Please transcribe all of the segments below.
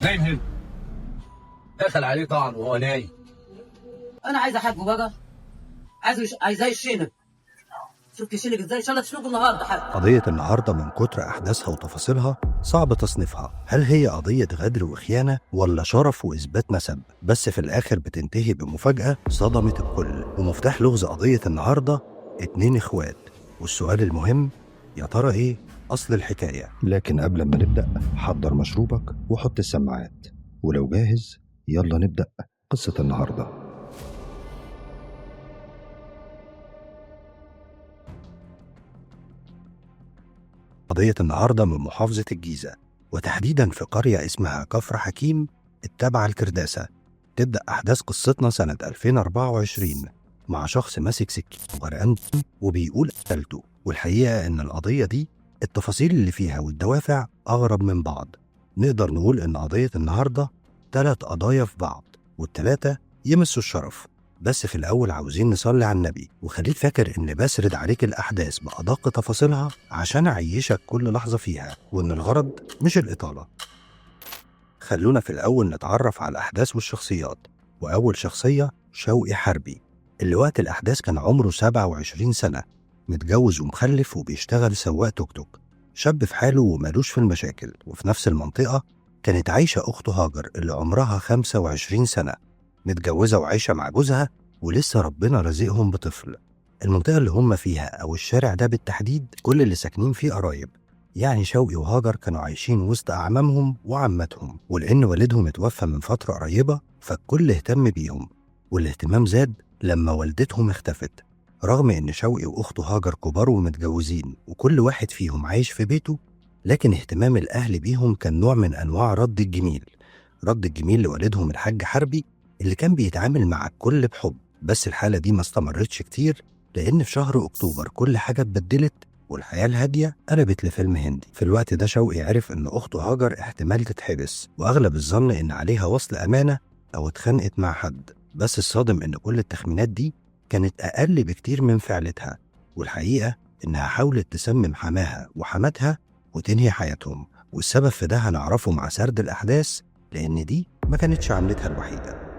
نايم هنا. دخل عليه طبعا وهو نايم. انا عايز احاكمه بقى. عايزاه يشينك. شفت يشينك ازاي؟ ان شاء الله تشوفه النهارده حاجه. قضية النهاردة من كتر أحداثها وتفاصيلها صعب تصنيفها، هل هي قضية غدر وخيانة ولا شرف وإثبات نسب؟ بس في الآخر بتنتهي بمفاجأة صدمت الكل، ومفتاح لغز قضية النهاردة 2 إخوات. والسؤال المهم، يا ترى إيه أصل الحكاية؟ لكن قبل ما نبدأ حضر مشروبك وحط السماعات، ولو جاهز يلا نبدأ قصة النهاردة. قضية النهاردة من محافظة الجيزة، وتحديدا في قرية اسمها كفر حكيم التابعة لكرداسة. تبدأ أحداث قصتنا سنة 2024 مع شخص ماسك سكين وغرقان دم وبيقول قتلته. والحقيقة إن القضية دي التفاصيل اللي فيها والدوافع أغرب من بعض. نقدر نقول إن قضية النهاردة 3 قضايا في بعض، والتلاتة يمسوا الشرف. بس في الأول عاوزين نصلي على النبي، وخليك فاكر إن بسرد عليك الأحداث بأدق تفاصيلها عشان أعيشك كل لحظة فيها، وإن الغرض مش الإطالة. خلونا في الأول نتعرف على الأحداث والشخصيات. وأول شخصية شوقي حربي، اللي وقت الأحداث كان عمره 27 سنة، متجوز ومخلف وبيشتغل سواق توك توك، شاب في حاله ومالوش في المشاكل. وفي نفس المنطقة كانت عايشة أخته هاجر اللي عمرها 25 سنة، متجوزة وعايشة مع جوزها ولسه ربنا رزقهم بطفل. المنطقة اللي هم فيها أو الشارع ده بالتحديد كل اللي ساكنين فيه قرايب، يعني شوقي وهاجر كانوا عايشين وسط أعمامهم وعماتهم، ولأن والدهم اتوفى من فترة قريبة فالكل اهتم بيهم، والاهتمام زاد لما والدتهم اختفت. رغم إن شوقي وأخته هاجر كبار ومتجوزين وكل واحد فيهم عايش في بيته، لكن اهتمام الأهل بيهم كان نوع من أنواع رد الجميل لوالدهم الحاج حربي اللي كان بيتعامل مع الكل بحب. بس الحالة دي ما استمرتش كتير، لأن في شهر أكتوبر كل حاجة اتبدلت والحياة الهادية قلبت لفيلم هندي. في الوقت ده شوقي عرف إن أخته هاجر احتمال تتحبس، وأغلب الظن إن عليها وصل أمانة أو اتخانقت مع حد. بس الصادم إن كل التخمينات دي كانت أقل بكتير من فعلتها، والحقيقة إنها حاولت تسمم حماها وحماتها وتنهي حياتهم. والسبب في ده هنعرفه مع سرد الأحداث، لأن دي ما كانتش عملتها الوحيدة.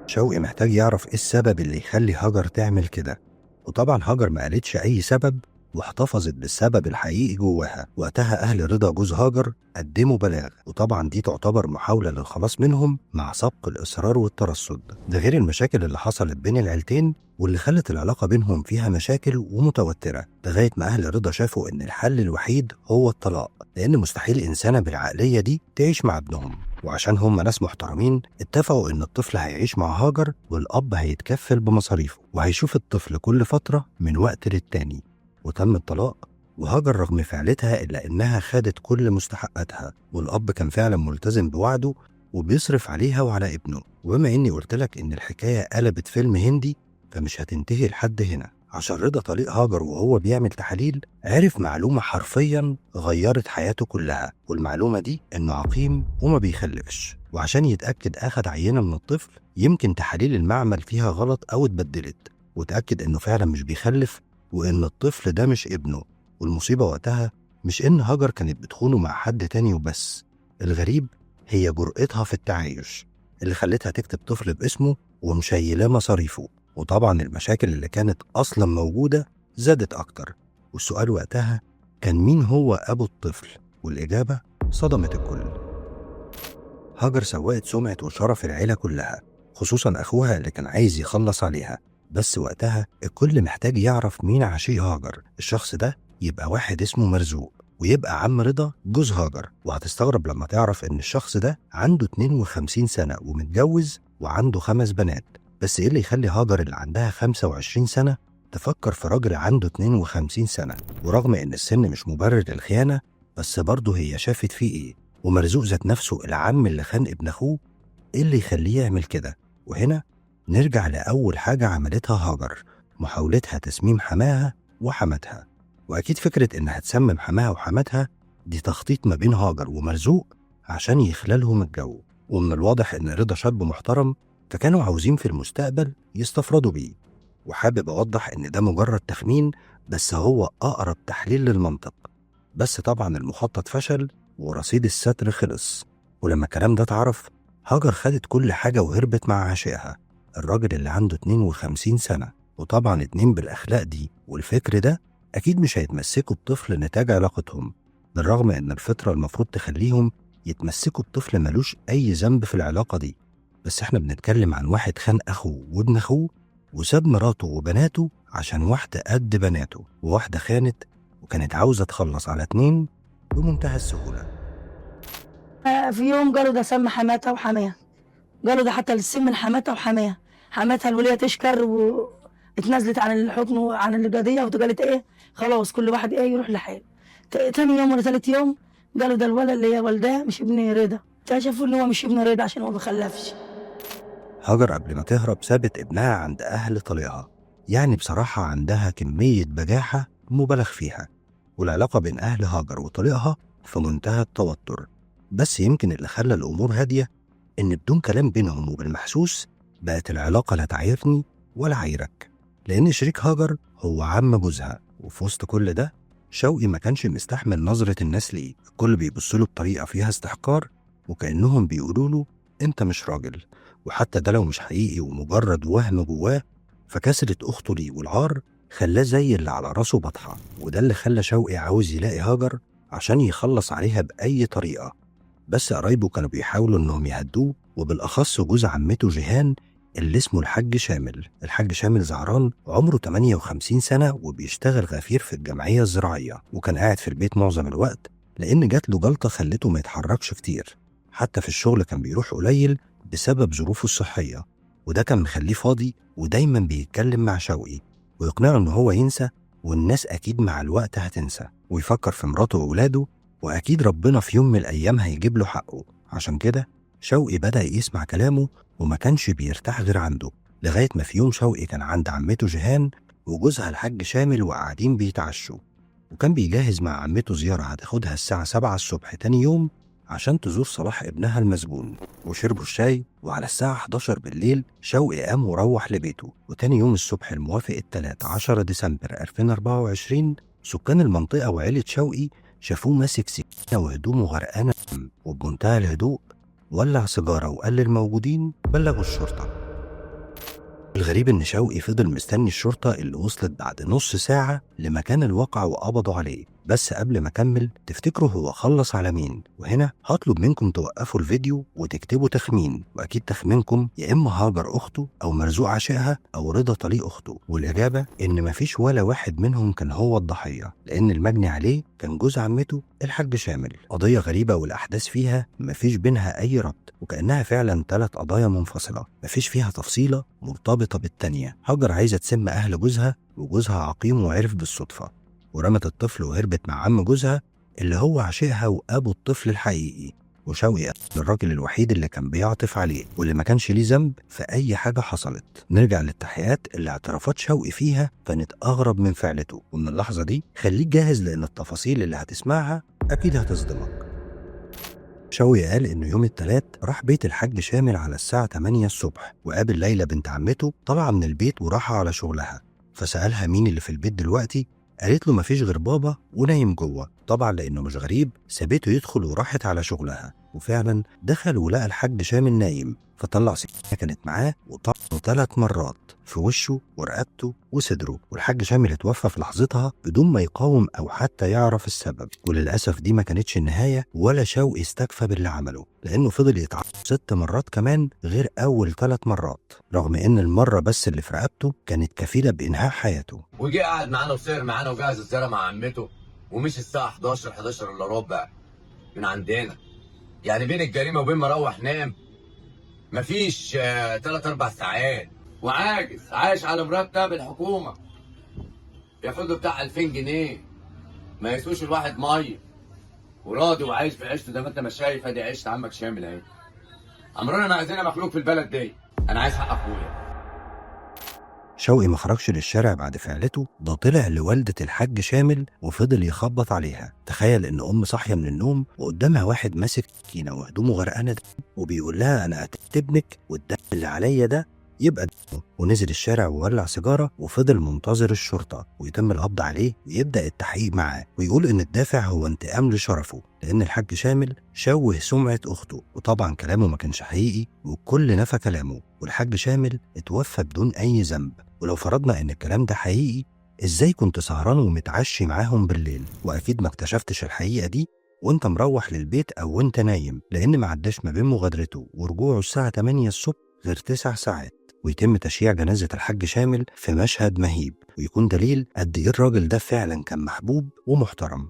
شوقي محتاج يعرف ايه السبب اللي يخلي هاجر تعمل كده، وطبعا هاجر ما قالتش اي سبب واحتفظت بالسبب الحقيقي جواها. وقتها اهل رضا جوز هاجر قدموا بلاغ، وطبعا دي تعتبر محاولة للخلاص منهم مع سبق الاصرار والترصد. ده غير المشاكل اللي حصلت بين العيلتين واللي خلت العلاقة بينهم فيها مشاكل ومتوترة، لغاية ما اهل رضا شافوا ان الحل الوحيد هو الطلاق، لان مستحيل انسانة بالعقلية دي تعيش مع ابنهم. وعشان هم ناس محترمين اتفقوا ان الطفل هيعيش مع هاجر والاب هيتكفل بمصاريفه وهيشوف الطفل كل فترة من وقت للتاني. وتم الطلاق، وهاجر رغم فعلتها الا انها خدت كل مستحقاتها، والاب كان فعلا ملتزم بوعده وبيصرف عليها وعلى ابنه. وبما اني قلت لك ان الحكاية قلبت فيلم هندي فمش هتنتهي لحد هنا، عشان رضا طليق هاجر وهو بيعمل تحاليل عرف معلومة حرفيا غيرت حياته كلها، والمعلومة دي انه عقيم وما بيخلفش. وعشان يتأكد اخد عينة من الطفل، يمكن تحاليل المعمل فيها غلط او اتبدلت، وتأكد انه فعلا مش بيخلف وان الطفل ده مش ابنه. والمصيبة وقتها مش ان هاجر كانت بتخونه مع حد تاني وبس، الغريب هي جرأتها في التعايش اللي خلتها تكتب طفل باسمه ومشيلاه مصاريفه. وطبعا المشاكل اللي كانت أصلا موجودة زادت أكتر، والسؤال وقتها كان مين هو أبو الطفل؟ والإجابة صدمت الكل. هاجر سوقت سمعة وشرف العيلة كلها، خصوصا أخوها اللي كان عايز يخلص عليها. بس وقتها الكل محتاج يعرف مين عشيق هاجر. الشخص ده يبقى واحد اسمه مرزوق، ويبقى عم رضا جوز هاجر. وهتستغرب لما تعرف إن الشخص ده عنده 52 سنة ومتجوز وعنده 5 بنات. بس ايه اللي يخلي هاجر اللي عندها 25 سنة تفكر في راجل عنده 52 سنة؟ ورغم ان السن مش مبرر للخيانة، بس برضه هي شافت فيه ايه؟ ومرزوق ذات نفسه العم اللي خان ابن اخوه، ايه اللي يخليه يعمل كده؟ وهنا نرجع لأول حاجة عملتها هاجر، محاولتها تسميم حماها وحماتها. واكيد فكرة انها تسمم حماها وحماتها دي تخطيط ما بين هاجر ومرزوق عشان يخلالهم الجو. ومن الواضح ان رضا شاب محترم، فكانوا عاوزين في المستقبل يستفردوا بيه. وحابب أوضح إن ده مجرد تخمين، بس هو أقرب تحليل للمنطق. بس طبعا المخطط فشل ورصيد الستر خلص، ولما الكلام ده اتعرف هاجر خدت كل حاجة وهربت مع عشيقها الراجل اللي عنده 52 سنة. وطبعا اتنين بالأخلاق دي والفكر ده أكيد مش هيتمسكوا بطفل نتاج علاقتهم، بالرغم إن الفطرة المفروض تخليهم يتمسكوا بطفل ملوش أي ذنب في العلاقة دي. بس احنا بنتكلم عن واحد خان أخوه وابن أخوه وساب مراته وبناته عشان واحدة قد بناته، وواحدة خانت وكانت عاوزة تخلص على اتنين بمنتهى السهولة. في يوم قالوا ده سم حماتها وحماها، قالوا ده حتى السم من حماتها وحماها. حماتها الولية تشكر واتنازلت عن الحكم وعن القضية وقالت ايه خلاص كل واحد ايه يروح لحاله. تاني يوم ولا ثالث يوم قالوا ده الولد اللي هي والداه مش ابن رضا، اكتشفوا ان هو مش ابن رضا عشان هو ما خلفش. هاجر قبل ما تهرب سابت ابنها عند أهل طليقها، يعني بصراحة عندها كمية بجاحة مبالغ فيها، والعلاقة بين أهل هاجر وطليقها في منتهى التوتر. بس يمكن اللي خلى الأمور هادية إن بدون كلام بينهم وبالمحسوس بقت العلاقة لا تعيرني ولا عيرك، لأن شريك هاجر هو عم جوزها. وفي وسط كل ده شوقي ما كانش مستحمل نظرة الناس ليه، الكل بيبصله بطريقة فيها استحقار وكأنهم بيقولوا له أنت مش راجل. وحتى ده لو مش حقيقي ومجرد وهم جواه، فكسرت أخته ليه والعار خلاه زي اللي على راسه بطحة. وده اللي خلى شوقي عاوز يلاقي هاجر عشان يخلص عليها بأي طريقة. بس قرايبه كانوا بيحاولوا إنهم يهدوه، وبالأخص جوز عمته جيهان اللي اسمه الحاج شامل. الحاج شامل زعران عمره 58 سنة وبيشتغل غفير في الجمعية الزراعية، وكان قاعد في البيت معظم الوقت لأن جات له جلطة خلته ما يتحركش كتير. حتى في الشغل كان بيروح قليل بسبب ظروفه الصحية، وده كان مخليه فاضي ودايما بيتكلم مع شوقي ويقنعه إن هو ينسى، والناس أكيد مع الوقت هتنسى، ويفكر في مراته وأولاده، وأكيد ربنا في يوم من الأيام هيجيب له حقه. عشان كده شوقي بدأ يسمع كلامه وما كانش بيرتاح غير عنده، لغاية ما في يوم شوقي كان عند عمته جيهان وجوزها الحاج شامل وقاعدين بيتعشوا، وكان بيجهز مع عمته زيارة هتاخدها الساعة 7 الصبح تاني يوم عشان تزور صلاح ابنها المسجون. وشربوا الشاي، وعلى الساعة 11 بالليل شوقي قام وروح لبيته. وتاني يوم الصبح الموافق التلات 10 ديسمبر 2024 سكان المنطقة وعيلة شوقي شافوه ماسك سكينة وهدومه غرقانة دم، وبمنتهى الهدوء ولع سيجارة وقال للموجودين بلغوا الشرطة. الغريب إن شوقي فضل مستني الشرطة اللي وصلت بعد نص ساعة لمكان الواقع وقبضوا عليه. بس قبل ما أكمل تفتكروا هو خلص على مين؟ وهنا هطلب منكم توقفوا الفيديو وتكتبوا تخمين، وأكيد تخمينكم يا إما هاجر أخته أو مرزوق عشقها أو رضا طليق أخته. والإجابة إن مفيش ولا واحد منهم كان هو الضحية، لأن المجني عليه كان جوز عمته الحاج شامل. قضية غريبة والأحداث فيها مفيش بينها أي ربط، وكأنها فعلا 3 قضايا منفصلة مفيش فيها تفصيلة مرتبطة بالتانية. هاجر عايزة تسم أهل جوزها، وجوزها عقيم وعرف بالصدفة، ورمت الطفل وهربت مع عم جوزها اللي هو عشقها وأبو الطفل الحقيقي. وشوقي الراجل الوحيد اللي كان بيعطف عليه واللي ما كانش ليه ذنب في أي حاجة حصلت. نرجع للتحقيقات اللي اعترافات شوقي فيها كانت أغرب من فعلته، ومن اللحظة دي خليك جاهز لأن التفاصيل اللي هتسمعها أكيد هتصدمك. شوقي قال إنه يوم التلات راح بيت الحاج شامل على الساعة 8 الصبح وقابل ليلى بنت عمته طالعة من البيت وراح على شغلها، فسألها مين اللي في البيت دلوقتي؟ قالت له مفيش غير بابا ونايم جوه. طبعا لأنه مش غريب سابته يدخل وراحت على شغلها، وفعلا دخل ولقى الحاج شامل نايم، فطلع سكينة كانت معاه وطعنه 3 مرات في وشه ورقبته وصدره. والحاج شامل اتوفى في لحظتها بدون ما يقاوم أو حتى يعرف السبب. وللأسف دي ما كانتش النهاية، ولا شوقي استكفى باللي عمله، لأنه فضل يتعرض 6 مرات كمان غير أول 3 مرات، رغم إن المرة بس اللي في رقبته كانت كفيلة بإنهاء حياته. وجي قاعد معانا وسهر معانا وجهز الزياره مع عمته، ومشي الساعه 11 الا ربع من عندنا. يعني بين الجريمه وبين ما اروح نام مفيش 3-4 ساعات. عايش على مرتب الحكومه بياخد له بتاع 2000 جنيه ما يسوش الواحد ميه، وراضي وعايش في عيشته زي ما انت ما شايف. ادي عيشه عمك شامل اهي. عمرنا ما عايزينها مخلوق في البلد دي. انا عايز حق اخويا. شوقي ما خرجش للشارع بعد فعلته، ده طلع لوالدة الحاج شامل وفضل يخبط عليها. تخيل ان ام صاحيه من النوم وقدامها واحد ماسك سكينه وهدومه غرقانه دم، وبيقول لها انا قتلت ابنك والدم اللي عليا ده يبقى دمه، ونزل الشارع وولع سيجارة وفضل منتظر الشرطة ويتم القبض عليه ويبدأ التحقيق معاه، ويقول إن الدافع هو انتقام لشرفه لأن الحاج شامل شوه سمعة أخته، وطبعا كلامه ما كانش حقيقي والكل نفى كلامه، والحاج شامل اتوفى بدون أي ذنب. ولو فرضنا إن الكلام ده حقيقي، إزاي كنت سهران ومتعشي معاهم بالليل؟ وأكيد ما اكتشفتش الحقيقة دي وانت مروح للبيت او وانت نايم، لان ما عداش ما بين مغادرته ورجوعه الساعه 8 الصبح غير 9 ساعات. ويتم تشييع جنازه الحاج شامل في مشهد مهيب، ويكون دليل قد ايه الراجل ده فعلا كان محبوب ومحترم.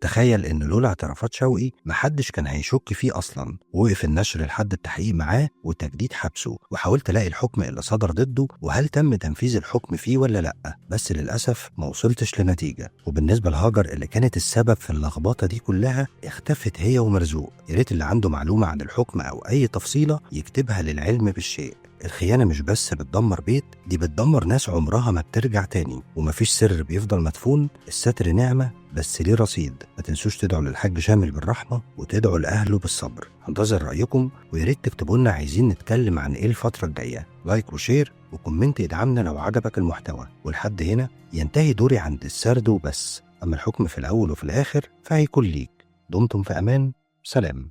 تخيل ان لولا اعترافات شوقي محدش كان هيشك فيه اصلا. وقف النشر لحد التحقيق معاه وتجديد حبسه، وحاولت الاقي الحكم اللي صدر ضده وهل تم تنفيذ الحكم فيه ولا لا، بس للاسف ما وصلتش لنتيجه. وبالنسبه لهاجر اللي كانت السبب في اللخبطه دي كلها، اختفت هي ومرزوق. يا ريت اللي عنده معلومه عن الحكم او اي تفصيله يكتبها للعلم بالشيء. الخيانة مش بس بتدمر بيت، دي بتدمر ناس عمرها ما بترجع تاني. ومفيش سر بيفضل مدفون، الستر نعمة بس ليه رصيد. ما تنسوش تدعوا للحاج شامل بالرحمة وتدعوا لأهله بالصبر. هنتظر رأيكم، وياريت تكتبوا لنا عايزين نتكلم عن ايه الفترة الجاية. لايك وشير وكومنت يدعمنا لو عجبك المحتوى. ولحد هنا ينتهي دوري عند السرد وبس، أما الحكم في الأول وفي الآخر فهيكون ليك. دمتم في أمان. سلام.